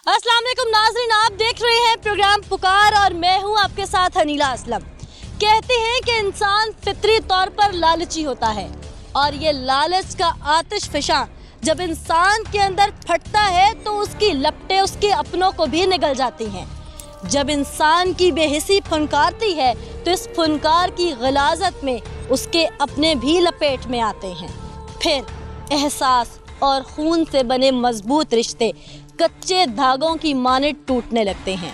अस्सलाम वालेकुम नाज़रीन, आप देख रहे हैं प्रोग्राम पुकार और मैं हूं आपके साथ हनीला असलम। कहते हैं कि इंसान फितरी तौर पर लालची होता है और ये लालच का आतिश फिशां जब इंसान के अंदर फटता है तो उसकी लपटें उसके अपनों को भी निगल जाती हैं। जब इंसान की बेहिसी फनकारती है तो इस फनकार की गलाजत में उसके अपने भी लपेट में आते हैं। फिर एहसास और खून से बने मजबूत रिश्ते कच्चे धागों की मानित टूटने लगते हैं।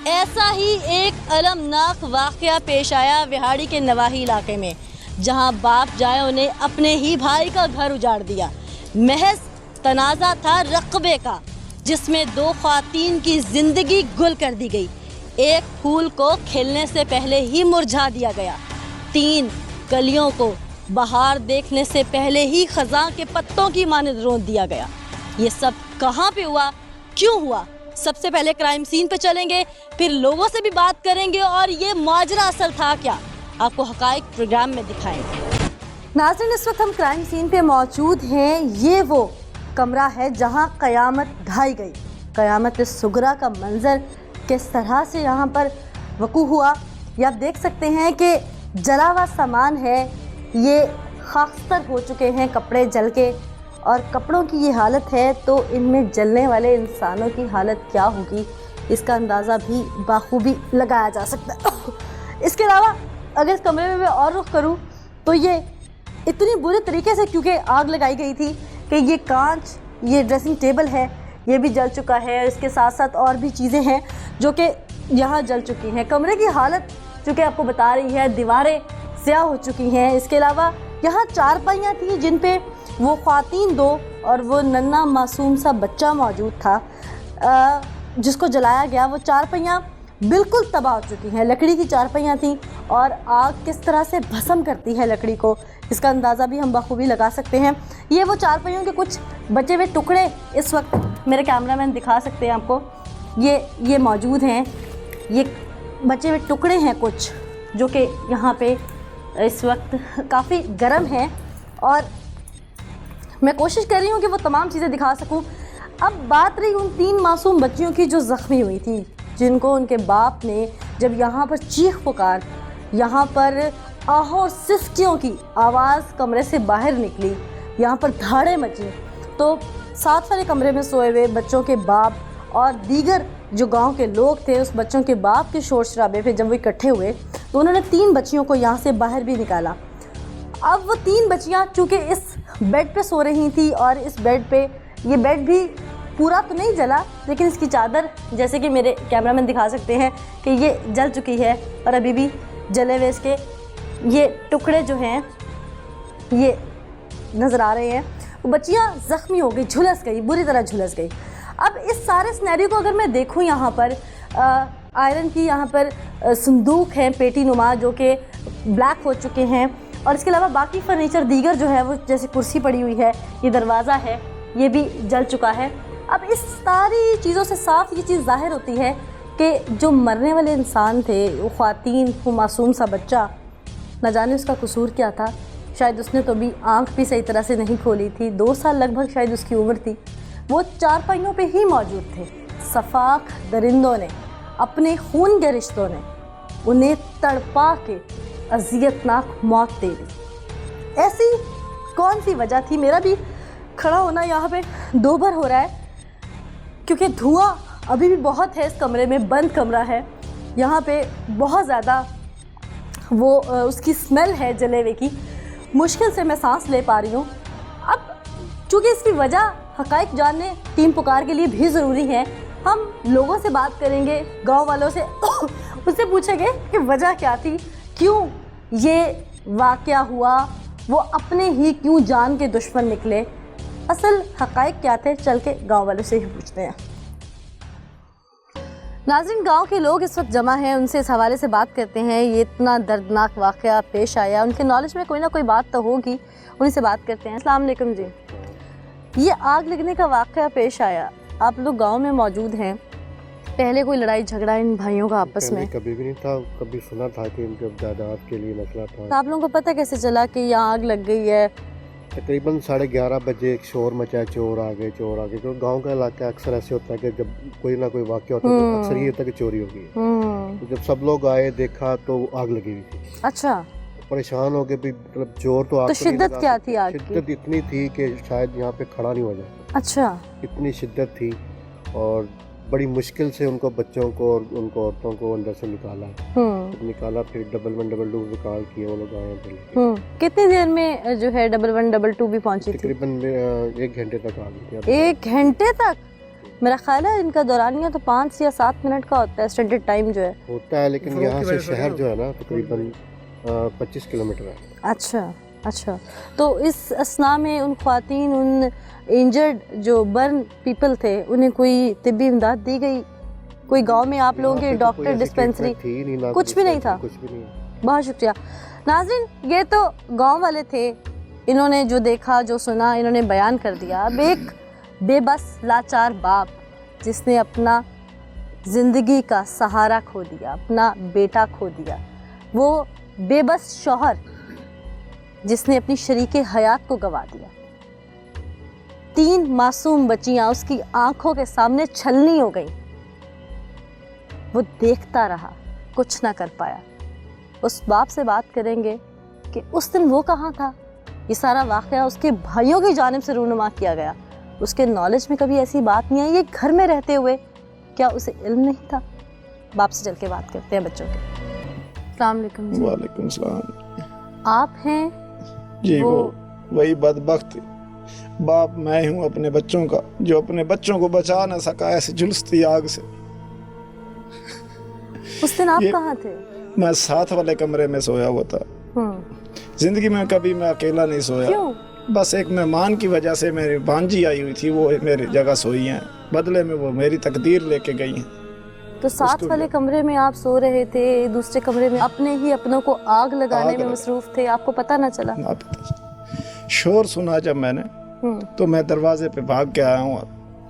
ऐसा ही एक अलमनाक वाक़या पेश आया विहाड़ी के नवाही इलाके में, जहां बाप जायों ने अपने ही भाई का घर उजाड़ दिया। महज तनाज़ा था रक़बे का, जिसमें दो ख़वातीन की ज़िंदगी गुल कर दी गई। एक फूल को खिलने से पहले ही मुरझा दिया गया। 3 कलियों को बहार देखने से पहले ही ख़ज़ां के पत्तों की मानित रोंद दिया गया। ये सब कहाँ पे हुआ, क्यों हुआ? सबसे पहले क्राइम सीन पे चलेंगे, फिर लोगों से भी बात करेंगे और ये माजरा असल था क्या, आपको हकाइक प्रोग्राम में दिखाएंगे। नाज़रीन, इस वक्त हम क्राइम सीन पे मौजूद हैं। ये वो कमरा है जहां क़यामत ढाई गई। क़यामत सुगरा का मंजर किस तरह से यहाँ पर वक़ू हुआ, ये आप देख सकते हैं कि जला हुआ सामान है, ये खाकस्तर हो चुके हैं कपड़े जल के, और कपड़ों की ये हालत है तो इनमें जलने वाले इंसानों की हालत क्या होगी, इसका अंदाज़ा भी बाखूबी लगाया जा सकता है। इसके अलावा अगर इस कमरे में मैं और रुख करूँ तो ये इतनी बुरे तरीके से क्योंकि आग लगाई गई थी कि ये कांच, ये ड्रेसिंग टेबल है, ये भी जल चुका है। इसके साथ साथ और भी चीज़ें हैं जो कि यहाँ जल चुकी हैं। कमरे की हालत चूँकि आपको बता रही है, दीवारें स्याह हो चुकी हैं। इसके अलावा यहाँ चारपाइयाँ थी जिन पे वो ख़वातीन 2 और वो नन्हा मासूम सा बच्चा मौजूद था जिसको जलाया गया। वो चारपाइयाँ बिल्कुल तबाह हो चुकी हैं। लकड़ी की चारपाइयाँ थीं और आग किस तरह से भस्म करती है लकड़ी को, इसका अंदाज़ा भी हम बखूबी लगा सकते हैं। ये वो चारपाइयों के कुछ बचे हुए टुकड़े इस वक्त मेरे कैमरामैन दिखा सकते हैं आपको, ये मौजूद हैं। ये बचे हुए टुकड़े हैं कुछ जो कि यहाँ पे इस वक्त काफ़ी गर्म हैं और मैं कोशिश कर रही हूँ कि वो तमाम चीज़ें दिखा सकूँ। अब बात रही उन 3 मासूम बच्चियों की जो ज़ख्मी हुई थी, जिनको उनके बाप ने जब यहाँ पर चीख पुकार, यहाँ पर आह और सिसकियों की आवाज़ कमरे से बाहर निकली, यहाँ पर धाड़े मची, तो साथ वाले कमरे में सोए हुए बच्चों के बाप और दीगर जो गांव के लोग थे, उस बच्चों के बाप के शोर शराबे पे जब वो इकट्ठे हुए तो उन्होंने 3 बच्चियों को यहाँ से बाहर भी निकाला। अब वो 3 बच्चियाँ चूँकि इस बेड पे सो रही थी और इस बेड पे, ये बेड भी पूरा तो नहीं जला लेकिन इसकी चादर, जैसे कि मेरे कैमरामैन दिखा सकते हैं कि ये जल चुकी है और अभी भी जले हुए इसके ये टुकड़े जो हैं ये नज़र आ रहे हैं। वो बच्चियाँ ज़ख्मी हो गई, झुलस गई, बुरी तरह झुलस गई। अब इस सारे सिनेरियो को अगर मैं देखूँ, यहाँ पर आयरन की यहाँ पर संदूक है पेटी नुमा जो कि ब्लैक हो चुके हैं, और इसके अलावा बाकी फर्नीचर दीगर जो है वो जैसे कुर्सी पड़ी हुई है, ये दरवाज़ा है, ये भी जल चुका है। अब इस सारी चीज़ों से साफ ये चीज़ ज़ाहिर होती है कि जो मरने वाले इंसान थे, वो ख़वातीन, वो मासूम सा बच्चा, न जाने उसका कसूर क्या था। शायद उसने तो भी आँख भी सही तरह से नहीं खोली थी, 2 साल लगभग शायद उसकी उम्र थी। वो चारपाइयों पे ही मौजूद थे। सफाक दरिंदों ने, अपने खून के रिश्तों ने उन्हें तड़पा के अज़ियतनाक मौत दे दी। ऐसी कौन सी वजह थी? मेरा भी खड़ा होना यहाँ पे 2 बार हो रहा है क्योंकि धुआं अभी भी बहुत है इस कमरे में, बंद कमरा है, यहाँ पे बहुत ज़्यादा वो उसकी स्मेल है जले हुए की, मुश्किल से मैं सांस ले पा रही हूँ। अब चूँकि इसकी वजह हकाइक जानने टीम पुकार के लिए भी ज़रूरी है, हम लोगों से बात करेंगे, गांव वालों से उससे पूछेंगे कि वजह क्या थी, क्यों ये वाक़या हुआ, वो अपने ही क्यों जान के दुश्मन निकले, असल हकाइक क्या थे, चल के गांव वालों से ही पूछते हैं। नाज़रीन, गांव के लोग इस वक्त जमा हैं, उनसे इस हवाले से बात करते हैं। ये इतना दर्दनाक वाक़या पेश आया, उनके नॉलेज में कोई ना कोई बात तो होगी, उन्हीं से बात करते हैं। अस्सलाम वालेकुम जी, ये आग लगने का वाक़या पेश आया, आप लोग गांव में मौजूद हैं, पहले कोई लड़ाई झगड़ा इन भाइयों का आपस में? कभी भी नहीं था, कभी सुना था कि इनके जायदाद के लिए मसला था। तो आप लोगों को पता कैसे चला कि यहाँ आग लग गई है? तकरीबन 11:30 बजे एक शोर मचा, चोर आ गए। तो गांव का इलाका अक्सर ऐसे होता है कि जब कोई ना कोई वाक़या होता है तो अक्सर ये होता है कि चोरी हो गई है। तो जब सब लोग आए देखा तो आग लगी हुई थी। अच्छा, परेशान हो गए भी, मतलब जोर तो आग तो तो नहीं शिद्दत लगा क्या सकते। थी आग की? शिद्दत इतनी थी कि शायद यहाँ पे खड़ा नहीं हो जाता, अच्छा, इतनी शिद्दत थी। और बड़ी मुश्किल से उनको, बच्चों को और उनको औरतों को अंदर से निकाला। निकाला, फिर 1112 पे कॉल किए, वो लोग आए थे। कितनी देर में जो है 1112 भी पहुंची थी? तकरीबन 1 घंटे तक आ गई थी। 1 घंटे तक? मेरा ख्याल है इनका दौरानिया तो 5 या 7 मिनट का होता है, स्टैंडर्ड टाइम जो है होता है, लेकिन यहाँ से शहर जो है ना तकरीबन 25 किलोमीटर है। अच्छा अच्छा, तो इस असना में उन ख्वातीन, उन इंजर्ड जो बर्न पीपल थे, उन्हें कोई तिब्बी इमदाद दी गई? कोई गांव में आप लोगों के डॉक्टर, डिस्पेंसरी कुछ भी नहीं था? कुछ भी नहीं। बहुत शुक्रिया। नाज़रीन, ये तो गांव वाले थे, इन्होंने जो देखा, जो सुना, इन्होंने बयान कर दिया। अब एक बेबस लाचार बाप जिसने अपना ज़िंदगी का सहारा खो दिया, अपना बेटा खो दिया, वो बेबस शौहर जिसने अपनी शरीके हयात को गवा दिया, 3 मासूम बच्चियां उसकी आंखों के सामने छलनी हो गई, वो देखता रहा, कुछ ना कर पाया। उस बाप से बात करेंगे कि उस दिन वो कहाँ था। ये सारा वाक़या उसके भाइयों की जानिब से रूनुमा किया गया, उसके नॉलेज में कभी ऐसी बात नहीं आई। ये घर में रहते हुए क्या उसे इल्म नहीं था? बाप से चल के बात करते हैं बच्चों के। अस्सलाम वालेकुम जी। वालेकुम सलाम। आप हैं जी, वो वही बदबख्त बाप मैं हूँ अपने बच्चों का, जो अपने बच्चों को बचा न सका ऐसे झुलसती आग से। उस दिन आप कहाँ थे? मैं साथ वाले कमरे में सोया हुआ था। जिंदगी में कभी मैं अकेला नहीं सोया। क्यों? बस एक मेहमान की वजह से मेरी भांजी आई हुई थी, वो मेरी जगह सोई हैं, बदले में वो मेरी तकदीर लेके गई हैं। तो साथ वाले कमरे में आप सो रहे थे, दूसरे कमरे में अपने ही अपनों को आग लगाने में मसरूफ थे, आपको पता ना चला? ना पता। शोर सुना जब मैंने, तो मैं दरवाजे पे भाग के आया हूँ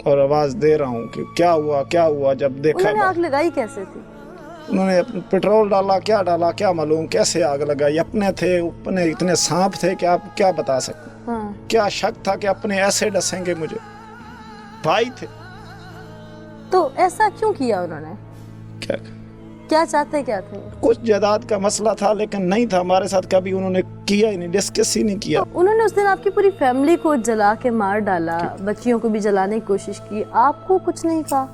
और आवाज दे रहा हूँ कि क्या हुआ क्या हुआ। जब देखा उन्होंने आग लगाई कैसे थी? उन्होंने पेट्रोल डाला क्या मालूम कैसे आग लगाई। अपने थे, अपने इतने सांप थे कि आप क्या बता सकते। क्या शक था कि अपने ऐसे डसेंगे मुझे। भाई थे। तो ऐसा क्यों किया उन्होंने? क्या चाहते क्या थे? कुछ जायदाद का मसला था, लेकिन नहीं था हमारे साथ, कभी उन्होंने किया ही नहीं, डिस्कस ही नहीं किया। तो उन्होंने उस दिन आपकी पूरी फैमिली को जला के मार डाला, बच्चियों को भी जलाने की कोशिश की, आपको कुछ नहीं कहा?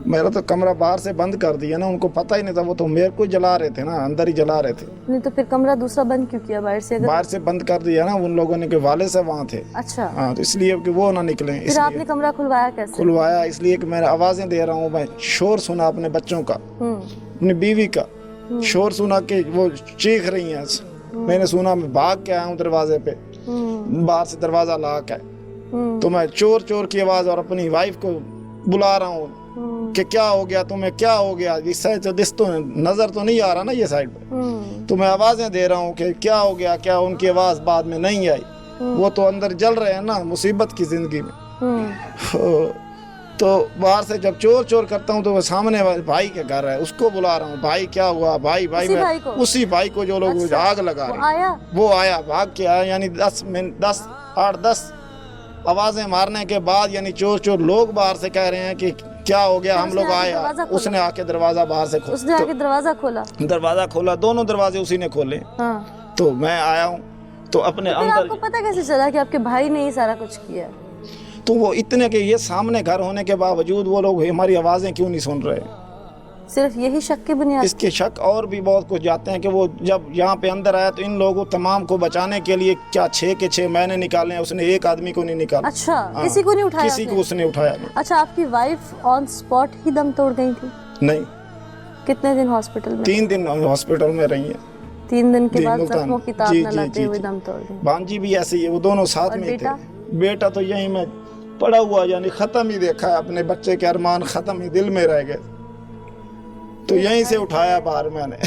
मेरा तो कमरा बाहर से बंद कर दिया ना, उनको पता ही नहीं था, वो तो मेरे को जला रहे थे ना, अंदर ही जला रहे थे। नहीं तो फिर कमरा दूसरा बंद क्यों किया बाहर से? बाहर से बंद कर दिया ना, उन लोगों ने के वाले से वहाँ थे। अच्छा। हाँ, तो इसलिए कि वो ना निकले। फिर आपने कमरा खुलवाया कैसे? खुलवाया इसलिए कि मैं आवाजें दे रहा हूँ, मैं शोर सुना अपने बच्चों का, अपनी बीवी का शोर सुना के वो चीख रही हैं। मैंने सुना, मैं भाग के आया हूँ दरवाजे पे, बाहर से दरवाजा लॉक है, तो मैं चोर चोर की आवाज और अपनी वाइफ को बुला रहा हूँ कि क्या हो गया तुम्हें, क्या हो गया। इस साइड तो दिस तो नजर तो नहीं आ रहा ना ये साइड पे, तो मैं आवाजें दे रहा हूँ कि क्या हो गया क्या। उनकी आवाज बाद में नहीं आई, वो तो अंदर जल रहे हैं ना मुसीबत की जिंदगी में। तो बाहर से जब चोर चोर करता हूँ तो वो सामने वाले भाई के घर है, उसको बुला रहा हूँ, भाई क्या हुआ, भाई उसी भाई को जो लोग आग लगा रहे, वो आया, भाग के आया। यानी 8-10 आवाजें मारने के बाद, यानी चोर चोर लोग बाहर से कह रहे हैं कि क्या हो गया, हम लोग आए। उसने आके दरवाजा बाहर से दरवाजा खोला, दोनों दरवाजे उसी ने खोले। तो मैं आया हूँ तो अपने अंदर। आपको पता कैसे चला कि आपके भाई ने ये सारा कुछ किया? तो वो इतने के ये सामने घर होने के बावजूद वो लोग हमारी आवाजें क्यों नहीं सुन रहे? सिर्फ यही शक की बुनियाद? इसके शक और भी बहुत कुछ जाते हैं कि वो जब यहाँ पे अंदर आया तो इन लोगों तमाम को बचाने के लिए क्या 6 के 6 मैंने निकाले हैं, उसने एक आदमी को नहीं निकाला। अच्छा, किसी को नहीं उठाया? किसी को उसने उठाया नहीं। अच्छा, आपकी वाइफ ऑन स्पॉट ही दम तोड़ गई थी? नहीं। कितने दिन हॉस्पिटल में? 3 दिन हॉस्पिटल में रही है। 3 दिन के बाद जख्मों की ताब न लाते हुए दम तोड़ गई। भांजी भी ऐसे ही है, वो दोनों साथ में थे। बेटा तो यही मैं पड़ा हुआ, यानी खत्म ही देखा है, अपने बच्चे के अरमान खत्म ही दिल में रह गए, तो यहीं से उठाया बाहर मैंने।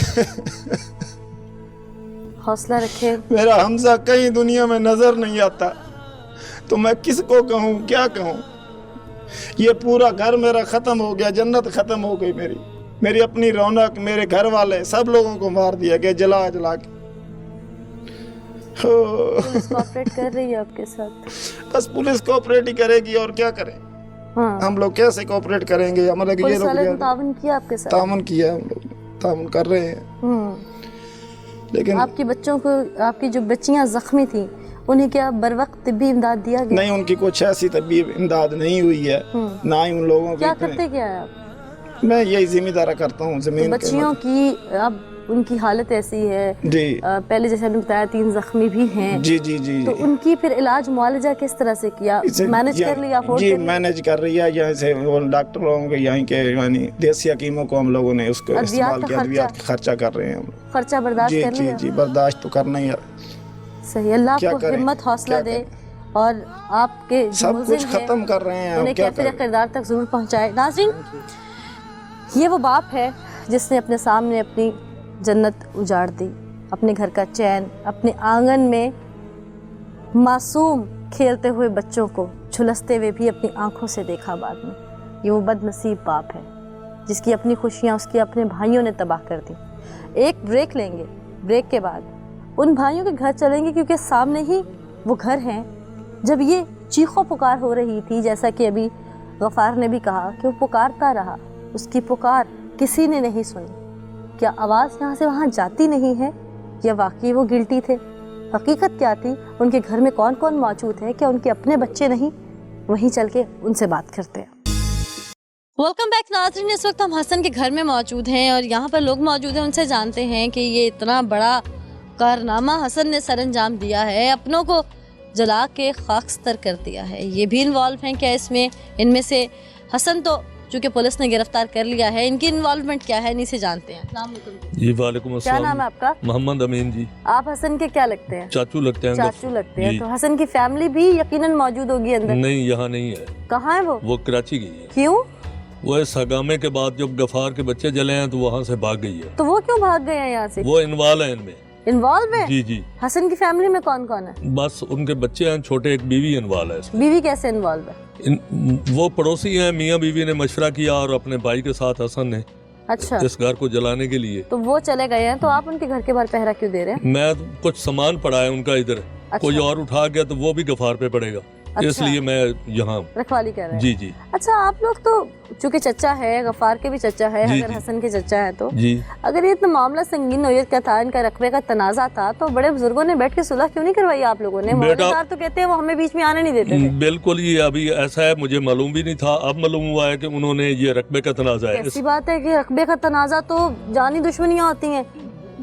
हौसला रखे। मेरा हमजा कहीं दुनिया में नजर नहीं आता, तो मैं किसको कहूँ, क्या कहूँ। ये पूरा घर मेरा खत्म हो गया, जन्नत खत्म हो गई मेरी अपनी रौनक, मेरे घर वाले सब लोगों को मार दिया गया जला जला के। पुलिस कोऑपरेट कर रही है आपके साथ? बस पुलिस कोऑपरेट ही करेगी और क्या करें। हाँ। हम लोग कैसे कोऑपरेट करेंगे? हमारे पुलिस वाले ने ताउन किया आपके साथ? ताउन किया, हम लोग ताउन कर रहे हैं। लेकिन आपके बच्चों को, आपकी जो बच्चियां जख्मी थी, उन्हें क्या बर वक्त तिब्बी इमदाद दिया गया? नहीं, उनकी कुछ ऐसी तबी इमदाद नहीं हुई है, ना ही उन लोगों क्या की। करते क्या है आप? मैं यही जिम्मेदारा करता हूँ जमीन तो बच्चियों की अब उनकी हालत ऐसी है जी। पहले जैसे आपने बताया 3 जख्मी भी हैं। जी जी जी। तो उनकी फिर इलाज मुआलजा किस तरह से किया? मैनेज कर लिया? जी मैनेज कर रही है। यहाँ से वो डॉक्टरों के यहाँ के यानी देसी हकीमों को हम लोगों ने उसको इस्तेमाल किया, अद्वियात खर्चा कर रहे हैं हम। खर्चा बर्दाश्त कर लिया? जी बर्दाश्त तो करना ही है। सही, अल्लाह आपको हिम्मत हौसला दे और आपके सब कुछ खत्म कर रहे हैं, उन्हें कैफिर किरदार तक जरूर पहुंचाए। नाज़रीन, ये वो बाप है जिसने अपने सामने अपनी जन्नत उजाड़ दी, अपने घर का चैन, अपने आंगन में मासूम खेलते हुए बच्चों को झुलसते हुए भी अपनी आंखों से देखा बाद में। ये वो बदनसीब बाप है जिसकी अपनी खुशियाँ उसके अपने भाइयों ने तबाह कर दी। एक ब्रेक लेंगे, ब्रेक के बाद उन भाइयों के घर चलेंगे क्योंकि सामने ही वो घर हैं जब ये चीखो पुकार हो रही थी। जैसा कि अभी गफ़ार ने भी कहा कि वो पुकारता रहा, उसकी पुकार किसी ने नहीं सुनी। क्या आवाज़ यहाँ से वहाँ जाती नहीं है या वाकई वो गिल्टी थे? हकीकत क्या थी? उनके घर में कौन कौन मौजूद है? क्या उनके अपने बच्चे नहीं? वहीं चल के उनसे बात करते हैं। वेलकम बैक नाज़रीन, इस वक्त हम हसन के घर में मौजूद हैं और यहाँ पर लोग मौजूद हैं, उनसे जानते हैं कि ये इतना बड़ा कारनामा हसन ने सरअंजाम दिया है, अपनों को जला के खाकस्तर कर दिया है। ये भी इन्वॉल्व हैं क्या इसमें? इनमें से हसन तो चूँकि पुलिस ने गिरफ्तार कर लिया है, इनकी इन्वॉल्वमेंट क्या है, इन्हीं से जानते हैं। जी वालेकुम अस्सलाम। क्या नाम है आपका? मोहम्मद अमीन जी। आप हसन के क्या लगते हैं? चाचू लगते हैं। चाचू लगते हैं। तो हसन की फैमिली भी यकीनन मौजूद होगी अंदर? नहीं, यहाँ नहीं है। कहाँ है वो कराची गई है। क्यों? वो इस हगामे के बाद जब गफार के बच्चे जले हैं तो वहाँ से भाग गई है। तो वो क्यों भाग गए हैं यहाँ से? वो इन्वॉल्व है इनमें। इन्वॉल्व है? जी जी। हसन की फैमिली में कौन कौन है? बस उनके बच्चे हैं छोटे, एक बीवी इन्वॉल्व है इसमें। बीवी कैसे इन्वॉल्व है? वो पड़ोसी हैं, मियाँ बीवी ने मशवरा किया और अपने भाई के साथ हसन ने अच्छा इस घर को जलाने के लिए। तो वो चले गए हैं, तो आप उनके घर के बाहर पहरा क्यों दे रहे हैं? मैं कुछ सामान पड़ा है उनका इधर, कोई और उठा गया तो वो भी गफार पे पड़ेगा, इसलिए मैं यहाँ रखवाली कर रहे हैं। जी जी। अच्छा, आप लोग तो चूंकि चचा है, गफार के भी चचा है, अगर हसन के चचा है तो जी, अगर ये इतना मामला संगीन नौयत का था, इनका रकबे का तनाजा था, तो बड़े बुजुर्गों ने बैठ के सुलह क्यों नहीं करवाई आप लोगों ने? मौलवीदार तो कहते हैं वो हमें बीच में आने नहीं देते थे। बिल्कुल, ये अभी ऐसा है, मुझे मालूम भी नहीं था, अब मालूम हुआ है कि उन्होंने ये रकबे का तनाजा है। ऐसी बात है कि रकबे का तनाजा तो जानी दुश्मनियां होती हैं।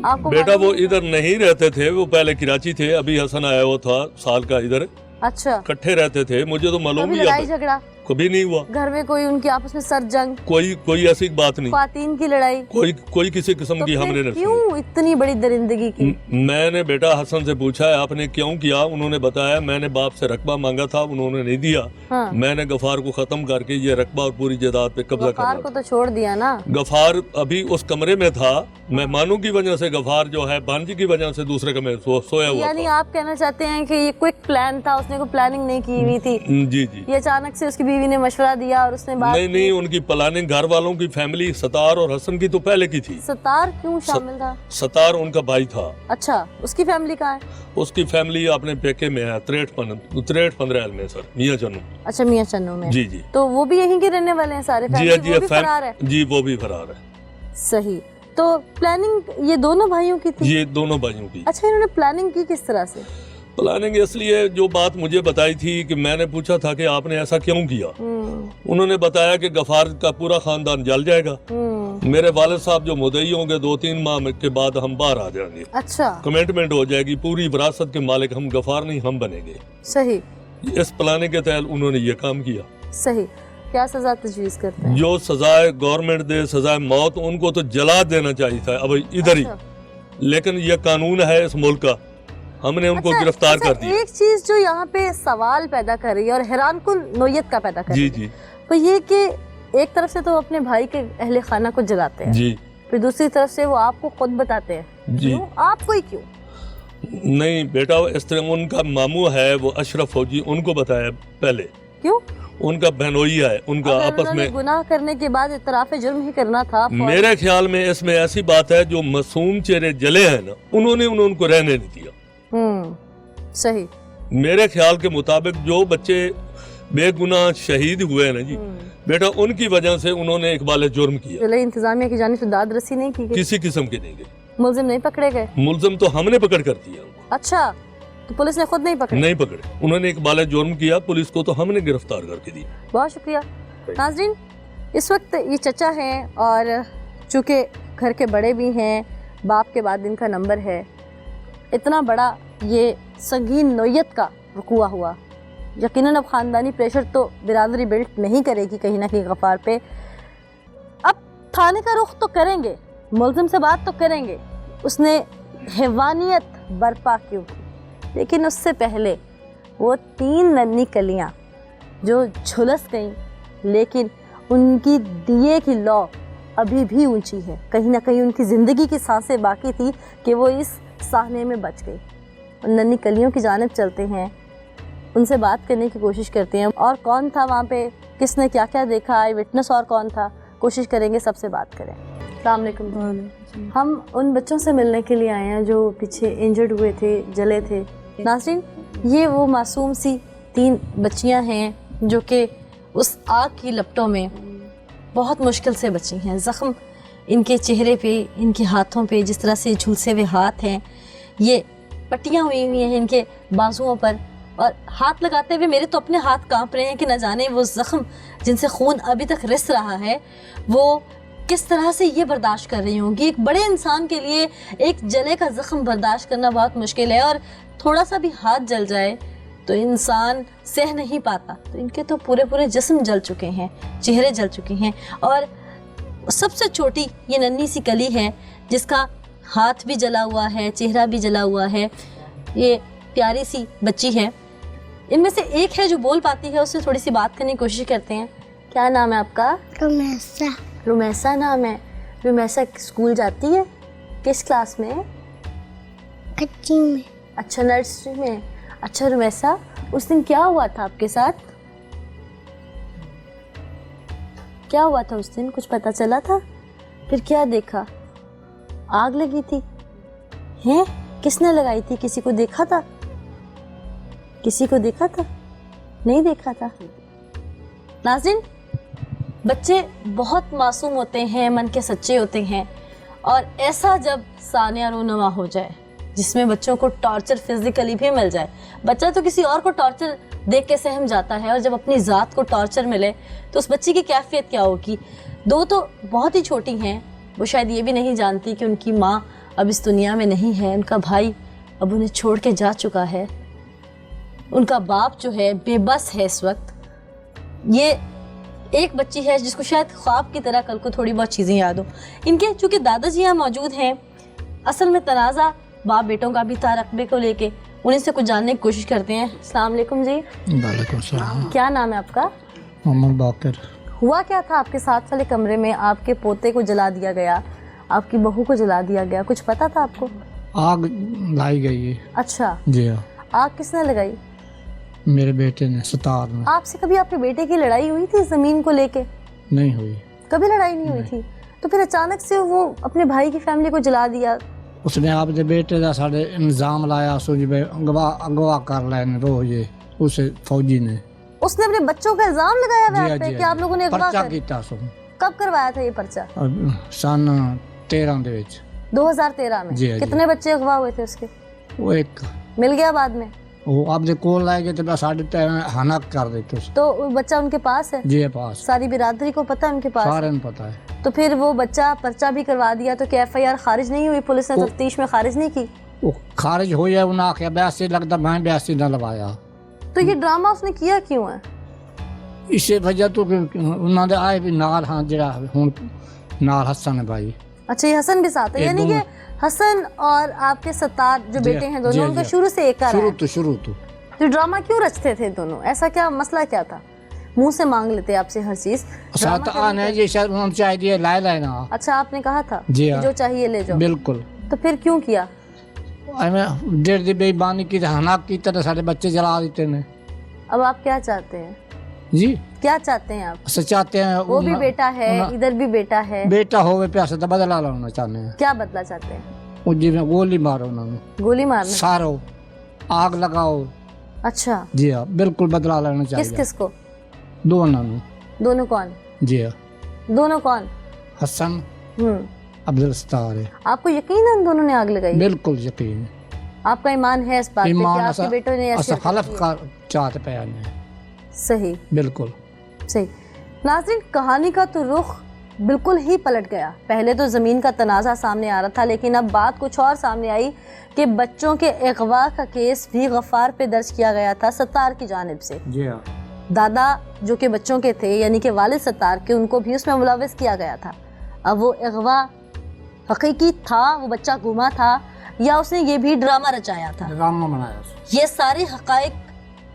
आपको बेटा वो इधर नहीं रहते थे, वो पहले कराची थे, अभी हसन आया हुआ था साल का इधर, अच्छा इकट्ठे रहते थे, मुझे तो मालूम कभी ही लड़ाई झगड़ा कभी नहीं हुआ घर में? कोई उनकी आपस में सर जंग? कोई ऐसी बात नहीं, खातीन की लड़ाई? कोई किसी किस्म तो की हमने नहीं। क्यों इतनी बड़ी दरिंदगी की? मैंने बेटा हसन से पूछा है आपने क्यों किया, उन्होंने बताया मैंने बाप से रकबा मांगा था, उन्होंने नहीं दिया। हाँ। मैंने गफार को खत्म करके ये रकबा और पूरी जायदाद पे कब्जा गफार कर को तो छोड़ दिया ना? गफार अभी उस कमरे में था, मेहमानों की वजह से गफार जो है बांजी की वजह से दूसरे कमरे सोया हुआ यानी था। आप कहना चाहते हैं कि ये क्विक प्लान था, उसने कोई प्लानिंग नहीं की हुई थी? जी जी। ये अचानक से उसकी बीवी ने मशवरा दिया और उसने बात नहीं, उनकी प्लानिंग घर वालों की फैमिली सतार और हसन की तो पहले की थी। सतार क्यों शामिल था? सतार उनका भाई था। अच्छा, उसकी फैमिली कहाँ है? उसकी फैमिली अपने पेके में है, 63 में सर, मियाँ चन्नू। अच्छा, मियाँ चन्नू में। जी जी। तो वो भी यहीं के रहने वाले हैं सारे? जी वो भी फरार है? जी, वो भी फरार है। सही। तो प्लानिंग ये दोनों भाइयों की थी? ये दोनों भाइयों की। अच्छा, इन्होंने प्लानिंग की किस तरह से? प्लानिंग इसलिए, जो बात मुझे बताई थी कि मैंने पूछा था कि आपने ऐसा क्यों किया, उन्होंने बताया कि गफार का पूरा खानदान जल जाएगा, मेरे वालिद साहब जो मुद्दई होंगे 2-3 माह के बाद हम बाहर आ जाएंगे। अच्छा। कमिटमेंट हो जाएगी, पूरी विरासत के मालिक हम गफार नहीं हम बनेंगे। सही। इस प्लानिंग के तहत उन्होंने ये काम किया। सही। क्या सजा तजवीज करते हैं? जो सजाए गवर्नमेंट दे, सजाए मौत, उनको तो जला देना चाहिए था अब इधर ही। लेकिन यह कानून है इस मुल्क का, हमने उनको गिरफ्तार कर दिया। एक चीज जो यहाँ पे सवाल पैदा कर रही है और हैरानकुन नोयत का पैदा कर रही है, जी जी, वो ये कि एक तरफ से तो अपने भाई के अहले खाना को जलाते हैं जी, फिर दूसरी तरफ से वो आपको खुद बताते हैं। जी। क्यों? आपको ही क्यों? नहीं बेटा, इस तरह उनका मामू है वो अशरफ फौजी, उनको बताया पहले। क्यों? उनका बहनोई है, उनका आपस में गुनाह करने के बाद इतराफ़ जुर्म ही करना था। मेरे ख्याल में इसमें ऐसी बात है, जो मासूम चेहरे जले हैं ना, उन्होंने उनको रहने नहीं दिया। सही। मेरे ख्याल के मुताबिक जो बच्चे बेगुनाह शहीद हुए हैं ना जी, बेटा उनकी वजह से उन्होंने इकबाल जुर्म किया। चले इंतजामिया की जानिब से दाद रसी नहीं की गई, किसी किस्म की नहीं गई। मुलजिम नहीं पकड़े गए? मुलजिम तो हमने पकड़ कर दिया उनको। अच्छा, तो पुलिस ने खुद नहीं पकड़े? नहीं पकड़े, उन्होंने इकबाल जुर्म किया, पुलिस को तो हमने गिरफ्तार करके दी। बहुत शुक्रिया। नाज़रीन, इस वक्त ये चचा हैं और चूँकि घर के बड़े भी हैं, बाप के बाद इनका नंबर है। इतना बड़ा ये संगीन नोयत का वक़ूआ हुआ, यकीनन अब ख़ानदानी प्रेशर तो बिरादरी बिल्ट नहीं करेगी कहीं ना कहीं गफ़ार पे। अब थाने का रुख तो करेंगे, मुलजिम से बात तो करेंगे, उसने हैवानियत बर्पा क्यों की, लेकिन उससे पहले वो 3 नन्ही कलियाँ जो झुलस गईं, लेकिन उनकी दिए की लौ अभी भी ऊंची है। कहीं ना कहीं उनकी ज़िंदगी की सांसें बाकी थी कि वो इस साहने में बच गई। उन नन्ही कलियों की जानिब चलते हैं, उनसे बात करने की कोशिश करते हैं। और कौन था वहाँ पे, किसने क्या क्या देखा, आई विटनेस और कौन था, कोशिश करेंगे सबसे बात करें। अस्सलाम वालेकुम। हम उन बच्चों से मिलने के लिए आए हैं जो पीछे इंजर्ड हुए थे, जले थे। नाज़रीन, ये वो मासूम सी 3 बच्चियाँ हैं जो कि उस आग की लपटों में बहुत मुश्किल से बची हैं। ज़ख्म इनके चेहरे पे, इनके हाथों पे जिस तरह से झुलसे हुए हाथ हैं, ये पट्टियाँ हुई हैं इनके बाजुओं पर, और हाथ लगाते हुए मेरे तो अपने हाथ कांप रहे हैं कि न जाने वो ज़ख्म जिनसे खून अभी तक रिस रहा है वो किस तरह से ये बर्दाश्त कर रही होंगी। एक बड़े इंसान के लिए एक जले का ज़ख्म बर्दाश्त करना बहुत मुश्किल है, और थोड़ा सा भी हाथ जल जाए तो इंसान सह नहीं पाता। तो इनके तो पूरे पूरे जिस्म जल चुके हैं, चेहरे जल चुके हैं, और सबसे छोटी ये नन्ही सी कली है जिसका हाथ भी जला हुआ है, चेहरा भी जला हुआ है। ये प्यारी सी बच्ची है। इनमें से एक है जो बोल पाती है, उससे थोड़ी सी बात करने की कोशिश करते हैं। क्या नाम है आपका? रुमैसा। रुमैसा नाम है। रुमैसा स्कूल जाती है? किस क्लास में? कच्ची में। अच्छा, नर्सरी में। अच्छा रुमैसा, उस दिन क्या हुआ था आपके साथ? क्या हुआ था उस दिन, कुछ पता चला था? फिर क्या देखा? आग लगी थी? हैं? किसने लगाई थी? किसी को देखा था? किसी को देखा था? नहीं देखा था। नाज़रीन, बच्चे बहुत मासूम होते हैं, मन के सच्चे होते हैं, और ऐसा जब सानिया रोनुमा हो जाए जिसमें बच्चों को टॉर्चर फिजिकली भी मिल जाए, बच्चा तो किसी और को टॉर्चर देख के सहम जाता है, और जब अपनी ज़ात को टॉर्चर मिले तो उस बच्ची की कैफियत क्या होगी। 2 तो बहुत ही छोटी हैं, वो शायद ये भी नहीं जानती कि उनकी माँ अब इस दुनिया में नहीं है, उनका भाई अब उन्हें छोड़ के जा चुका है, उनका बाप जो है बेबस है इस वक्त। ये एक बच्ची है जिसको शायद ख्वाब की तरह कल को थोड़ी बहुत चीज़ें याद हो। इनके चूँकि दादाजी यहाँ मौजूद हैं, असल में तनाज़ा बाप बेटों का भी था रकबे को लेके, उन्हीं से कुछ जानने की कोशिश करते हैं। अस्सलाम वालेकुम जी। वालेकुम सलाम। क्या नाम है आपका? मोहम्मद बाकर। हुआ क्या था आपके साथ वाले कमरे में? आपके पोते को जला दिया गया, आपकी बहू को जला दिया गया, कुछ पता था आपको? आग लाई गई है। अच्छा जी हाँ। आग किसने लगाई? मेरे बेटे ने, सतार ने। आपसे कभी आपके बेटे की लड़ाई हुई थी ज़मीन को लेके? नहीं हुई। कभी लड़ाई नहीं हुई थी, तो फिर अचानक से वो अपने भाई की फैमिली को जला दिया? उसने आपके बेटे का साढ़े इल्जाम लाया, अगवा कर लेने रोज उस फौजी ने। उसने अपने बच्चों का इल्जाम लगाया जी हुआ हाँ, पे जी कि हाँ, आप लोगों ने अगवा पर्चा कर? कीता सो। कब करवाया था ये पर्चा? सन 13 ਦੇ ਵਿੱਚ। 2013 में। जी हाँ, जी। कितने बच्चे अगवा हुए थे उसके? वो एक मिल गया बाद में? वो आपके कोल लाए गए तो साढ़े हनक कर देते उस। तो वो बच्चा उनके पास है? जी पास। सारी बिरादरी को पता है उनके पास? सारे पता है। तो फिर वो बच्चा पर्चा भी करवा दिया, तो क्या FIR खारिज नहीं हुई? पुलिस ने तफ्तीश में खारिज नहीं की? वो खारिज हो जाए, उन्हें आख्या 82 लगता, मैं 82 ना लवाया। तो ये ड्रामा उसने किया क्यों है? इसे वजह तो उन्होंने आए भी नाल, हाँ जरा हुन नाल हसन है भाई। अच्छा, ये हसन भी साथ है, यानी कि हसन और आपके सत्तार जो बेटे हैं दोनों, उनका शुरू से एक रहा है। शुरू तो ड्रामा क्यों रचते थे दोनों? ऐसा क्या मसला क्या था? मुंह से मांग लेते आपसे हर चीज। साथ आने ये शायद उन्होंने चाहिए लाए लेना। अच्छा, आपने कहा था जी कि हाँ। जो चाहिए ले जाओ। बिल्कुल। तो फिर क्यों किया? मैं डेढ़ दी बेईमानी की, हनाक की तरह सारे बच्चे जला देते ने। अब आप क्या चाहते हैं? जी क्या चाहते हैं आप? चाहते हैं वो भी बेटा है, इधर भी बेटा है। बेटा होवे पैसे तो बदला लाना चाहते हैं। क्या बदला चाहते हैं? वो जी में गोली मारो उन्होंने गोली मारना? सारो आग लगाओ। अच्छा, जी हाँ, बिल्कुल बदला लेना किस चाहिए। किस को? दोनों। दोनों कौन? जी हाँ, दोनों कौन? हसन हम्म, अब्दुल सत्तार है। आपको यकीन है उन दोनों ने आग लगाई? बिल्कुल यकीन। आपका ईमान है इस बात पे कि ईमान आपके बेटों ने ऐसे हरकत हलफ की है? का चाहते पे आने। सही, बिल्कुल सही। नाज़रीन, कहानी का तो रुख बिल्कुल ही पलट गया। पहले तो ज़मीन का तनाज़ा सामने आ रहा था, लेकिन अब बात कुछ और सामने आई कि बच्चों के अगवा का केस भी गफ़ार पे दर्ज किया गया था सत्तार की जानिब से। जी हाँ। दादा जो कि बच्चों के थे, यानी कि वालिद सत्तार के, उनको भी उसमें मुलव्वस किया गया था। अब वो अगवा हकीकी था, वो बच्चा गुमा था, या उसने ये भी ड्रामा रचाया था? ड्रामा बनाया। ये सारे हकाइक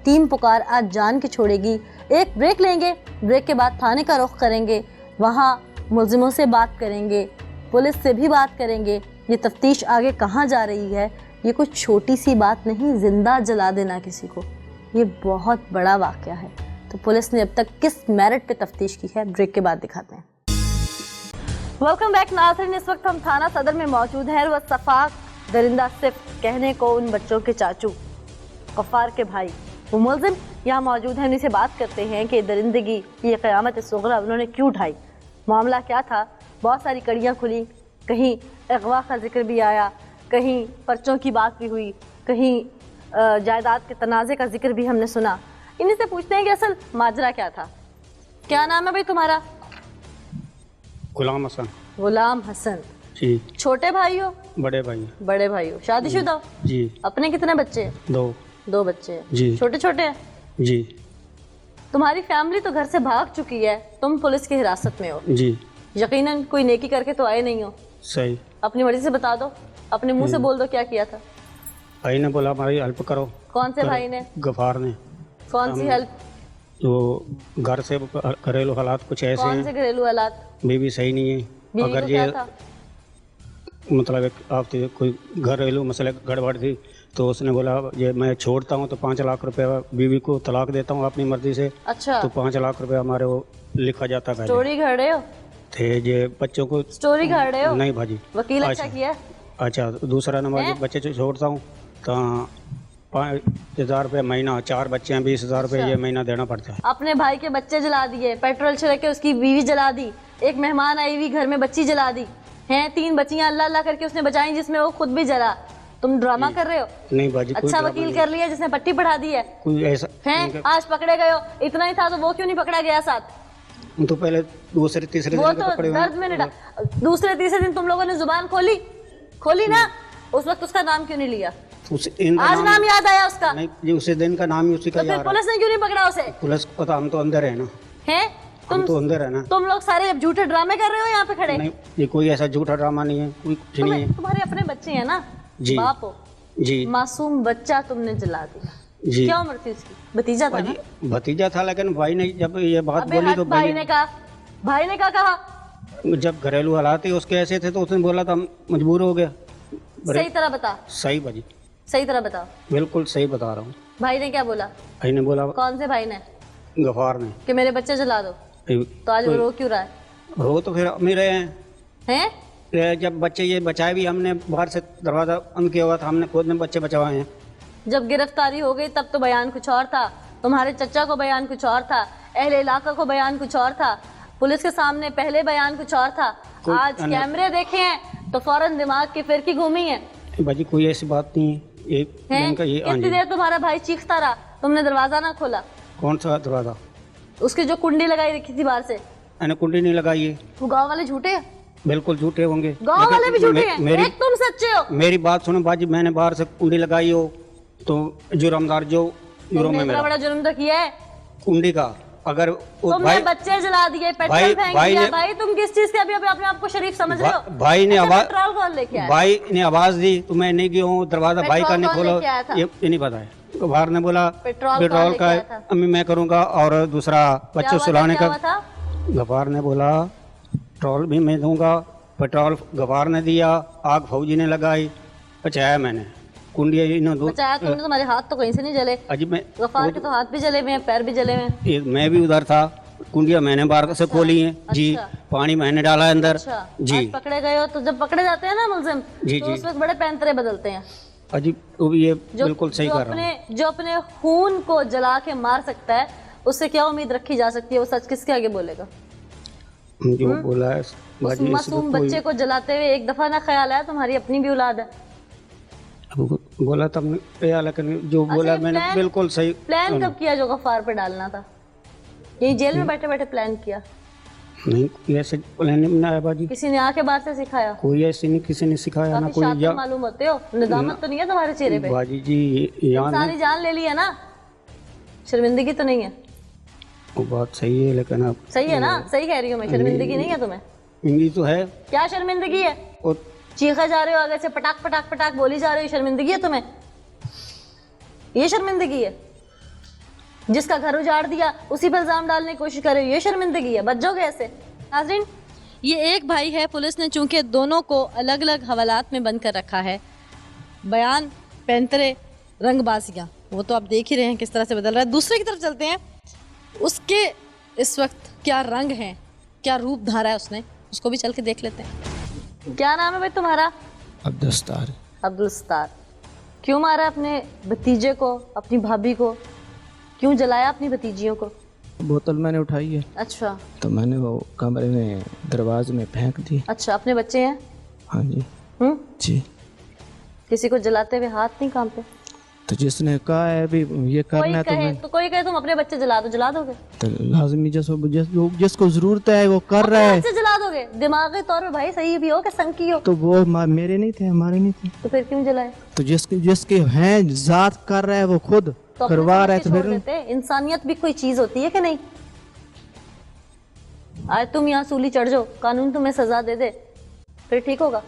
टीम पुकार आज जान के छोड़ेगी। एक ब्रेक लेंगे, ब्रेक के बाद थाने का रुख करेंगे, वहाँ मुलजिमों से बात करेंगे, पुलिस से भी बात करेंगे। ये तफ्तीश आगे कहाँ जा रही है? ये कुछ छोटी सी बात नहीं, जिंदा जला देना किसी को, ये बहुत बड़ा वाक़या है। तो पुलिस ने अब तक किस मेरिट पे तफ्तीश की है, ब्रेक के बाद दिखाते हैं। वेलकम बैक नाज़रीन, इस वक्त हम थाना सदर में मौजूद हैं। वह सफाक दरिंदा सिर्फ कहने को उन बच्चों के चाचू गफ्फार के भाई वो मुलजिम यहाँ मौजूद हैं। उनसे बात करते हैं कि दरिंदगी ये क़यामत सुग़रा उन्होंने क्यों उठाई, मामला क्या था। बहुत सारी कड़ियाँ खुली, कहीं अगवा का जिक्र भी आया, कहीं पर्चों की बात भी हुई, कहीं जायदाद के तनाज़े का जिक्र भी हमने सुना। इन्हीं से पूछते हैं कि असल माजरा क्या था। क्या नाम है भाई तुम्हारा? गुलाम हसन। गुलाम हसन। जी। छोटे भाई हो? बड़े भाई। बड़े भाई हो। शादीशुदा हो? जी। अपने कितने बच्चे हैं? दो बच्चे हैं। जी। छोटे छोटे हैं? जी। तुम्हारी फैमिली तो घर से भाग चुकी है, तुम पुलिस की हिरासत में हो। जी। यकीनन कोई नेकी करके तो आए नहीं हो। सही। अपनी मर्जी से बता दो, अपने मुंह से बोल दो क्या किया था। भाई ने बोला हमारी हेल्प करो। कौन से भाई ने? गफार ने। कौन सी हेल्प? जो घर से घरेलू हालात कुछ ऐसे कौन से हैं, घरेलू हालात? बीवी सही नहीं है। बीवी को अगर क्या ये था? मतलब आप कोई घरेलू मसले गड़बड़ थी तो उसने बोला ये मैं छोड़ता हूँ तो 5 लाख रुपया बीवी को तलाक देता हूँ अपनी मर्जी से। अच्छा, तो 5 लाख रुपया हमारे वो लिखा जाता है। स्टोरी घड़ रहे हो? थे ये बच्चों को स्टोरी घड़ रहे हो? नहीं भाजी। वकील अच्छा किया है? अच्छा, दूसरा नंबर जब बच्चे छोड़ता हूँ तो 5,000 रुपये महीना, 4 बच्चे हैं, 20,000 रुपये ये महीना देना पड़ता है। अपने भाई के बच्चे जला दिए, पेट्रोल छिड़क के उसकी बीवी जला दी, एक मेहमान आई हुई घर में बच्ची जला दी हैं, 3 बच्चियां अल्लाह अल्लाह करके उसने बचाई जिसमें वो खुद भी जला। तुम ड्रामा कर रहे हो? नहीं बाजी। अच्छा वकील कर लिया जिसने पट्टी पढ़ा दी है? कोई ऐसा हैं? आज पकड़े गए हो, इतना ही था तो वो क्यों नहीं पकड़ा गया साथ? तो पहले दूसरे तीसरे वो दिन तो पकड़े हुए दर्द में नहीं। दूसरे तीसरे दिन तुम लोगों ने जुबान खोली ना, उस वक्त उसका नाम क्यों नहीं लिया? आज नाम याद आया उसका? नहीं, ये उसी दिन का नाम ही उसी का तो फिर याद। पुलिस ने क्यों नहीं पकड़ा उसे? पुलिस को पता, हम तो अंदर है ना। हैं? हम तो अंदर है ना। तुम लोग सारे अब झूठे ड्रामे कर रहे हो यहाँ पे खड़े? नहीं, ये कोई ऐसा झूठा ड्रामा नहीं है, कोई कुछ नहीं है। तुम्हारे अपने बच्चे हैं ना? जी। बाप हो। जी। मासूम बच्चा तुमने जला दिया। जी। क्या उम्र थी उसकी? भतीजा था ना? भतीजा था, लेकिन भाई ने जब ये बात अबे बोली तो भाई ने क्या कहा? जब घरेलू हालात थे उसके ऐसे थे तो उसने बोला था मजबूर हो गया। सही तरह बता। सही भाजी, सही तरह बताओ। बिल्कुल सही बता रहा हूँ। भाई ने क्या बोला? भाई ने बोला, कौन से भाई ने? गफार ने, कि मेरे बच्चे जला दो। तो आज वो रो क्यों रहा है? रो तो फिर मेरे हैं? जब बच्चे ये बचाए भी हमने, बाहर से दरवाजा बंद किया हुआ था, हमने खुद ने बच्चे बचवाए हैं। जब गिरफ्तारी हो गई तब तो बयान कुछ और था, तुम्हारे चचा को बयान कुछ और था, अहले इलाका को बयान कुछ और था, पुलिस के सामने पहले बयान कुछ और था। आज कैमरे देखे हैं तो फौरन दिमाग की फिरकी घूमी है। बाजी कोई ऐसी बात नहीं है। एक दिन का ये कितनी देर तुम्हारा भाई चीखता रहा, तुमने दरवाजा ना खोला? कौन सा दरवाजा? उसकी जो कुंडी लगाई रखी थी बाहर से। मैंने कुंडी नहीं लगाई है। वो गांव वाले झूठे हैं? बिल्कुल झूठे होंगे। गांव वाले भी झूठे हैं, एक तुम सच्चे हो। मेरी बात सुनो बाजी, मैंने बाहर से कुंडी लगाई हो तो जुर्मदार जो जुर्म है मेरा। बड़ा जुर्म तो किया है कुंडी का। अगर तुमने बच्चे जला दिए, पेट्रोल फेंक दिया, भाई तुम किस चीज के अभी अपने आप को शरीफ समझ रहे हो? भाई ने आवाज, पेट्रोल कौन लेके आया? भाई ने आवाज दी तो मैं नहीं गया हूँ, दरवाजा भाई का नहीं खोलो, ये नहीं पता है। गफार ने बोला पेट्रोल का अम्मी मैं करूँगा, और दूसरा बच्चों सुलाने का। गफार ने बोला पेट्रोल भी मैं दूंगा। पेट्रोल गफार ने दिया, आग फौजी ने लगाई, बचाया मैंने। कुंडी बचाया तुमने, तुम्हारे हाथ तो कहीं से नहीं जले। अजी मैं गफार के तो हाथ भी जले हुए हैं, पैर भी जले हुए हैं। मैं भी उधर था, कुंडिया मैंने बाहर से खोली है। जी। पानी मैंने डाला है अंदर। अच्छा। जी। पकड़े गए हो तो जब पकड़े जाते हैं ना मुलजिम, जी, तो जी। उस वक्त बड़े पैंतरे बदलते हैं। अजीब, तो ये बिल्कुल सही कर रहा हूँ। जो अपने खून को जला के मार सकता है, उससे क्या उम्मीद रखी जा सकती है? वो सच किसके आगे बोलेगा? जो बोला है उस मासूम बच्चे को जलाते हुए एक दफा ना ख्याल आया तुम्हारी अपनी भी औलाद है? बोला तब लेकिन जो बोला मैंने बिल्कुल सही। प्लान कब किया जो गफ्फार पे डालना था? यही जेल में बैठे बैठे प्लान किया? नहीं, ऐसे प्लान नहीं बनाया बाजी। किसी ने आके बाहर से सिखाया? कोई ऐसे नहीं, किसी ने सिखाया ना कोई। या मालूम होते हो, निजामत तो नहीं है तुम्हारे चेहरे पे? बाजी जी इंसानी जान ले ली है ना, शर्मिंदगी तो नहीं है? वो बात सही है, लेकिन आप सही है ना? सही कह रही हूँ मैं, शर्मिंदगी नहीं है तुम्हें? इंग्लिश तो है। क्या शर्मिंदगी है? चीखा जा रहे हो आगे से, पटाख पटाख पटाख बोली जा रहे हो, शर्मिंदगी है तुम्हें? ये शर्मिंदगी है? जिसका घर उजाड़ दिया उसी पर इल्जाम डालने की कोशिश कर रहे हो, ये शर्मिंदगी है? बच जाओगे ऐसे? नाज़रीन, ये एक भाई है, पुलिस ने चूंकि दोनों को अलग अलग हवालात में बंद कर रखा है। बयान, पैंतरे, रंगबाजियाँ, वो तो आप देख ही रहे हैं किस तरह से बदल रहा है। दूसरे की तरफ चलते हैं, उसके इस वक्त क्या रंग है, क्या रूप धारा है उसने, उसको भी चल के देख लेते हैं। क्या नाम है भाई तुम्हारा? अब्दुलस्तार। अब्दुलस्तार। क्यों मारा अपने भतीजे को, अपनी भाभी को? क्यों जलाया अपनी भतीजियों को? बोतल मैंने उठाई है। अच्छा, तो मैंने वो कमरे में दरवाजे में फेंक दी। अच्छा, अपने बच्चे हैं? हाँ जी। जी। किसी को जलाते हुए हाथ नहीं कांपे? तो जिसने कहा है अभी ये करना है तो कोई कहे तुम अपने बच्चे जला दो, जला दोगे? तो लाजमी जिसको जरूरत है वो कर रहा है। बच्चे जला दोगे? दिमागी तौर पे भाई सही भी हो कि संकी हो? तो वो मेरे नहीं थे, हमारे नहीं थे। तो फिर क्यों जलाए? तो जिसके हैं जात कर रहा है वो खुद तो करवा रहा है। तो फिर इंसानियत भी कोई चीज होती है कि नहीं? आज तुम यहाँ सूली चढ़ जाओ, कानून तुम्हें सजा दे दे, फिर ठीक होगा?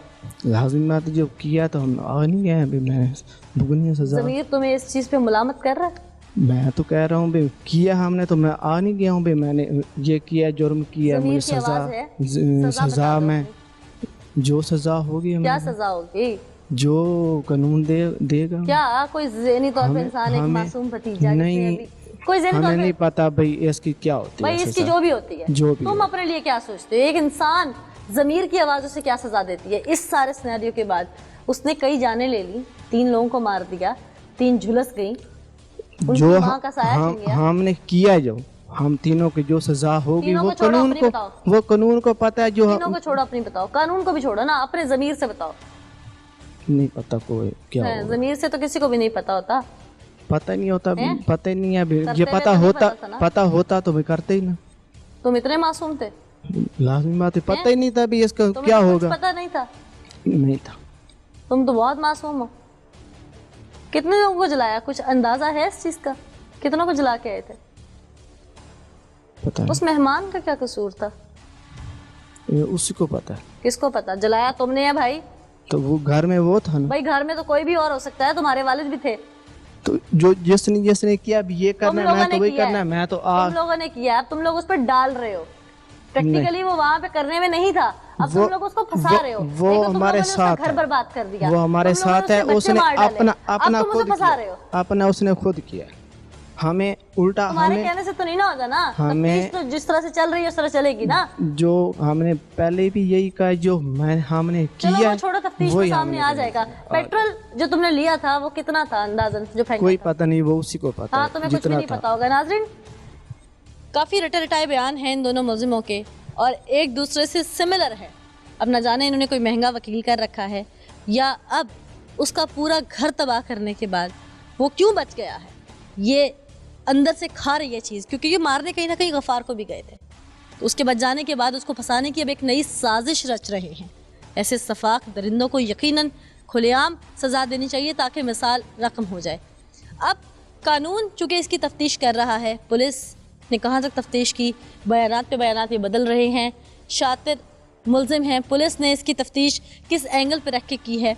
लाजिम बात जो किया तो हम आ नहीं गए, अभी मैं भुगतनी सजा। ज़मीर तुम्हें इस चीज पे मुलामत कर रहा है? मैं तो कह रहा हूँ भाई किया हमने, तो मैं आ नहीं गया हूँ भाई, मैंने ये किया, जुर्म किया, मुझे सजा में जो सजा होगी। क्या सजा होगी? जो कानून देगा। क्या कोई ज़हनी तौर पे इंसान एक मासूम भतीजा नहीं, कोई ज़हनी तौर पे नहीं पता भाई इसकी क्या होती है, भाई इसकी जो भी होती है, जो भी तुम अपने लिए क्या सोचते हो? एक इंसान ज़मीर की आवाज़ उसे क्या सजा देती है? इस सारे सिनेरियो के बाद उसने कई जानें ले ली, 3 लोगों को मार दिया, 3 झुलस गई, जो हमने किया, जो हम तीनों की जो सजा होगी वो कानून को पता है। जो तीनों को छोड़ो, अपनी बताओ, कानून को भी छोड़ो ना, अपने ज़मीर से बताओ। नहीं पता कोई क्या होगा। ज़मीर से तो किसी को भी नहीं पता होता। पता नहीं होता, पता ही नहीं है। ये पता होता तो मैं करते ही ना। तुम इतने मासूम थे? लाज़मी बात है, पता ही नहीं था भी इसका क्या होगा। पता नहीं था? नहीं था। तुम तो बहुत मासूम हो। कितने लोगों को जलाया, कुछ अंदाजा है इस चीज का? कितनों को जला के आए थे? पता उस मेहमान का क्या कसूर था? उसी को पता है। किसको पता? जलाया तुमने या भाई? तो वो घर में वो था ना भाई, घर में तो कोई भी और हो सकता है, तुम्हारे वालिद भी थे। तो जो जिसने किया अब ये करना है, मैं तो वही करना है, मैं तो तुम लोगों ने किया, अब तुम लोग उस पर डाल रहे हो। प्रैक्टिकली वो वहाँ पे करने में नहीं था, अब तुम लोग उसको फंसा रहे हो। वो हमारे साथ घर बर्बाद कर दिया, वो हमारे साथ है। उसने अपना खुद फंसा रहे हो, अपना उसने खुद किया। हमें उल्टा तुम्हारे कहने से तो नहीं ना होगा ना। हमें तो जिस तरह से चल रही है उस तरह चलेगी ना। जो हमने पहले भी यही कहा, जो हमने किया, छोड़ो, तफ्तीश में सामने आ जाएगा। पेट्रोल जो तुमने लिया था वो कितना था अंदाजन जो फेंका? कोई पता नहीं, वो उसी को पता। हाँ, तुम्हें कुछ भी नहीं पता होगा। नाज़रीन, काफ़ी रटे रटाए बयान हैं इन दोनों मुलजिमों के और एक दूसरे से सिमिलर है। अब न जाने इन्होंने कोई महंगा वकील कर रखा है या अब उसका पूरा घर तबाह करने के बाद वो क्यों बच गया है, ये अंदर से खा रही है चीज़, क्योंकि ये मारने कहीं ना कहीं गफ़ार को भी गए थे। तो उसके बच जाने के बाद उसको फंसाने की अब एक नई साजिश रच रहे हैं। ऐसे सफाक दरिंदों को यकीनन खुलेआम सज़ा देनी चाहिए ताकि मिसाल रकम हो जाए। अब कानून चूँकि इसकी तफ्तीश कर रहा है, पुलिस ने कहाँ तक तफ्तीश की, बयानात पे बयानात ये बदल रहे हैं, शातिर मुलजिम हैं, पुलिस ने इसकी तफ्तीश किस एंगल पर रख के की है,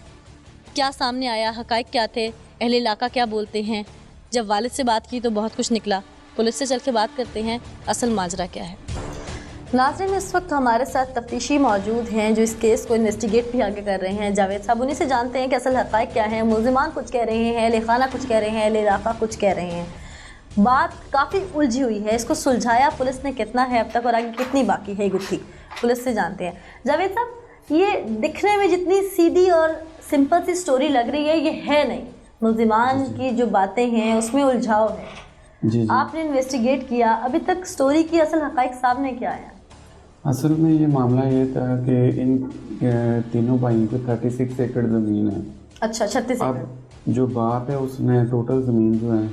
क्या सामने आया, हक़ाइक़ क्या थे, अहले इलाका क्या बोलते हैं। जब वालिद से बात की तो बहुत कुछ निकला, पुलिस से चल के बात करते हैं असल माजरा क्या है। नाज़रीन, इस वक्त हमारे साथ तफ्तीशी मौजूद हैं जो इस केस को इन्वेस्टिगेट भी आगे कर रहे हैं। जावेद साहब, उन्हीं से जानते हैं कि असल हक़ाइक़ क्या है। मुलजिमान कुछ कह रहे हैं, अहले खाना कुछ कह रहे हैं, अहले इलाका कुछ कह रहे हैं। बात काफ़ी उलझी हुई है, इसको सुलझाया पुलिस ने कितना है अब तक और आगे कितनी बाकी है गुत्थी, पुलिस से जानते हैं। जावेद साहब, ये दिखने में जितनी सीधी और सिंपल सी स्टोरी लग रही है, ये है नहीं। मुल्जिमान की जो बातें हैं उसमें उलझाव है। जी। आपने इन्वेस्टिगेट किया, अभी तक स्टोरी की असल हकाइक सामने क्या आया? असल में ये मामला ये था कि इन तीनों भाइयों को 36 एकड़ ज़मीन है। अच्छा, 36 एकड़। अब जो बाप है उसने टोटल ज़मीन जो है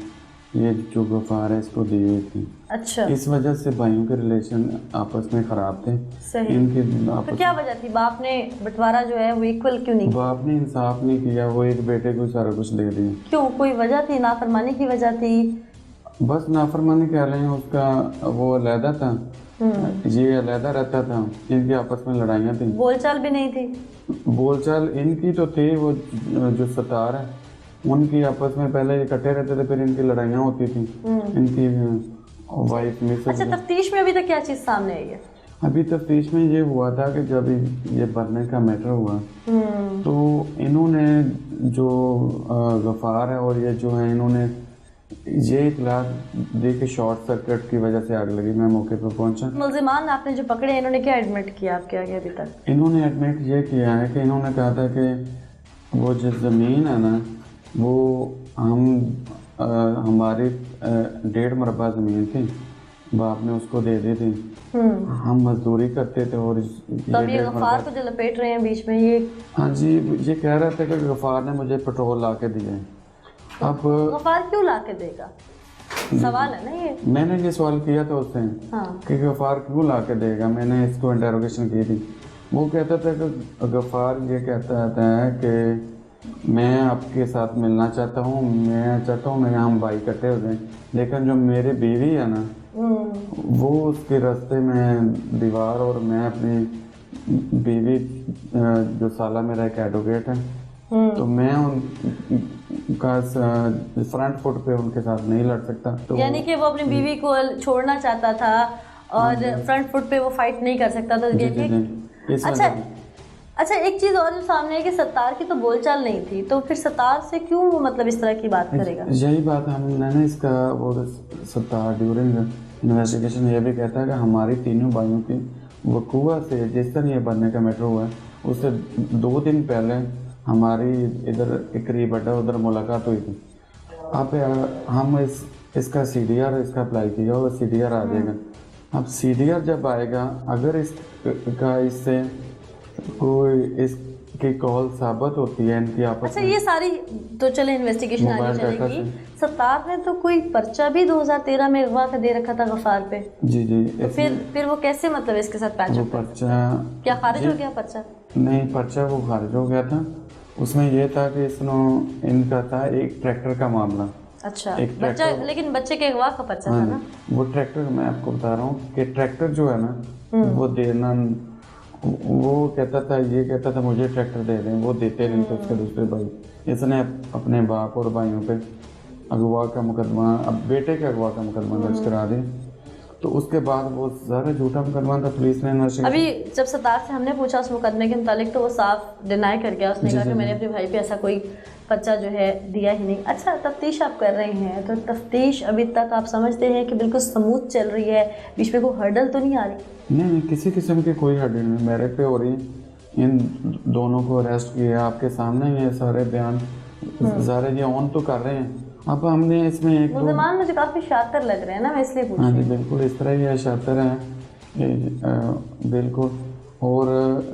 ये जो गफार है इसको दी हुई थी। अच्छा। इस वजह से भाइयों के रिलेशन आपस में ख़राब थे। सही। इनके तो क्या वजह थी? बाप ने बंटवारा जो है वो इक्वल क्यों नहीं किया? बाप ने इंसाफ नहीं किया, वो एक बेटे को सारा कुछ दे दिया। क्यों? कोई वजह थी? नाफरमानी की वजह थी? बस नाफरमानी कह रहे हैं, उसका वो अलहदा था, ये अलहदा रहता था, इनकी आपस में लड़ाइयाँ थी। बोलचाल भी नहीं थी? बोलचाल इनकी तो थी, वो जो सतार है उनकी आपस में पहले इकट्ठे रहते थे, फिर इनकी लड़ाइयाँ होती थी। इनकी वाइफ मिसेस। अच्छा, तफ्तीश में अभी तक क्या चीज़ सामने आई है? अभी तफ्तीश में ये हुआ था कि जब ये भरने का मैटर हुआ तो इन्होंने जो गफार है और ये जो है इन्होंने ये इतला दे के शॉर्ट सर्किट की वजह से आग लगी। मैं मौके पर पहुंचा। मुल्जिमान आपने जो पकड़े इन्होंने क्या एडमिट किया आपके आगे अभी तक? इन्होंने एडमिट ये किया है कि इन्होंने कहा था कि वो जो ज़मीन है ना वो हमारी 1.5 मरबा ज़मीन थी, बाप ने उसको दे दी थी। हम मजदूरी करते थे और तो अब ये गफार को जो लपेट रहे हैं बीच में, ये हाँ जी, ये कह रहा था कि गफार ने मुझे पेट्रोल ला के दिया है। अब गफार क्यों ला के देगा? सवाल है ना ये। मैंने ये सवाल किया था उससे कि गफार क्यों ला के देगा, मैंने इसको इंटरोगेशन की थी। वो कहता था कि गफार ये कहता है कि मैं आपके साथ मिलना चाहता हूँ, मैं चाहता हूँ हम भाई इकट्ठे हो जाएं, लेकिन जो मेरी बीवी है ना वो उसके रास्ते में दीवार, और मैं अपनी बीवी जो साला मेरा एक एडवोकेट है तो मैं उनका फ्रंट फुट पे उनके साथ नहीं लड़ सकता। तो यानी कि वो अपनी बीवी को छोड़ना चाहता था और फ्रंट फुट पे वो फाइट नहीं कर सकता था। अच्छा, एक चीज़ और जो सामने है कि सत्तार की तो बोलचाल नहीं थी, तो फिर सत्तार से क्यों वो मतलब इस तरह की बात करेगा? यही बात हमने ना इसका वो सत्तार ड्यूरिंग इन्वेस्टिगेशन ये भी कहता है कि हमारी तीनों भाइयों की वकूआ से जिस तरह ये बनने का मैटर हुआ है उससे 2 दिन पहले हमारी इधर एक करीब अड्डा उधर मुलाकात हुई थी। अब हम इसका CDR इसका अप्लाई किया और CDR आ जाएगा। अब CDR जब आएगा, अगर इससे कोई इसकी कॉल साबित होती है इनकी आपस अच्छा, ये सारी तो चले इन्वेस्टिगेशन आगे चलेगी। सत्तार ने तो कोई पर्चा भी 2013 में अगवा का दे रखा था गफार पे। जी। तो फिर वो कैसे मतलब इसके साथ पैच अप? पर्चा क्या खारिज हो गया पर्चा? नहीं, पर्चा वो खारिज हो गया था। उसमें ये था कि इनका था एक ट्रैक्टर का मामला। अच्छा, बच्चा, लेकिन बच्चे के अगवा का पर्चा था ना? वो ट्रैक्टर, मैं आपको बता रहा हूँ कि ट्रैक्टर जो है ना वो देना, वो कहता था, ये कहता था मुझे ट्रैक्टर दे दें, वो देते नहीं थे उसके दूसरे भाई। इसने अपने बाप और भाइयों पे अगवा का मुकदमा, अब बेटे के अगवा का मुकदमा दर्ज करा दिया। तो उसके बाद वो ज़्यादा झूठा मुकदमा था, पुलिस ने अभी जब सत्तार से हमने पूछा उस मुकदमे के मुतालिक तो वो साफ डिनाई कर गया। उसने कहा कि मैंने अपने भाई पे ऐसा कोई पर्चा जो है दिया ही नहीं। अच्छा, तफ्तीश आप कर रहे हैं, तो तफ्तीश अभी तक आप समझते हैं कि बिल्कुल स्मूथ चल रही है, बीच में कोई हर्डल तो नहीं आ रही? नहीं, किसी किस्म की कोई हर्डल नहीं मेरे पे हो रही। इन दोनों को अरेस्ट किया, आपके सामने ये सारे बयान सारे ये ऑन तो कर रहे हैं। अब हमने इसमें एक मुल्ज़िमान मुझे काफ़ी शातिर लग रहे हैं ना, मैं इसलिए पूछ रही हूं। हाँ जी, बिल्कुल इस तरह ही शातिर हैं बिल्कुल। और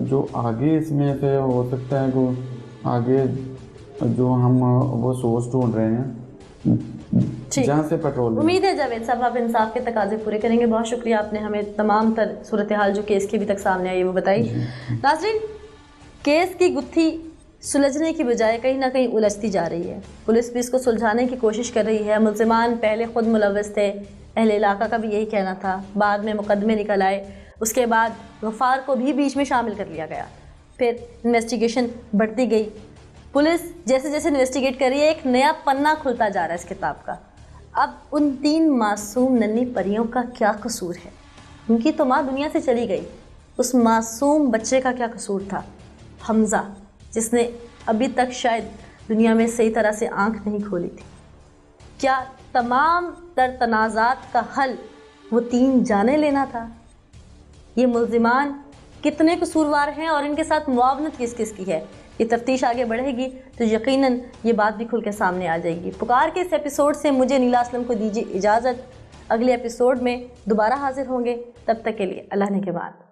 जो आगे इसमें से हो सकता है को आगे जो हम वो सोर्स ढूंढ रहे हैं जहाँ से पेट्रोल। उम्मीद है जावेद साहब आप इंसाफ के तकाजे पूरे करेंगे। बहुत शुक्रिया, आपने हमें तमाम तर सूरत हाल जो केस की अभी तक सामने आई है वो बताई। नाज़रीन, केस की गुत्थी सुलझने की बजाय कहीं ना कहीं उलझती जा रही है। पुलिस भी इसको सुलझाने की कोशिश कर रही है। मुल्ज़िमान पहले ख़ुद मुलव्वस थे, अहले इलाका का भी यही कहना था, बाद में मुकदमे निकल आए, उसके बाद गफ़ार को भी बीच में शामिल कर लिया गया, फिर इन्वेस्टिगेशन बढ़ती गई। पुलिस जैसे जैसे इन्वेस्टिगेट कर रही है एक नया पन्ना खुलता जा रहा है इस किताब का। अब उन 3 मासूम नन्ही परियों का क्या कसूर है? उनकी तो माँ दुनिया से चली गई, उस मासूम बच्चे का क्या कसूर था? हमज़ा, जिसने अभी तक शायद दुनिया में सही तरह से आंख नहीं खोली थी। क्या तमाम तर तनाज़ात का हल वो 3 जाने लेना था? ये मुल्ज़िमान कितने कसूरवार हैं और इनके साथ मुआवनत किस किस की है। ये तफ्तीश आगे बढ़ेगी तो यकीनन ये बात भी खुल के सामने आ जाएगी। पुकार के इस एपिसोड से मुझे नीला असलम को दीजिए इजाज़त। अगले एपिसोड में दोबारा हाजिर होंगे, तब तक के लिए अल्लाह ने के बाद।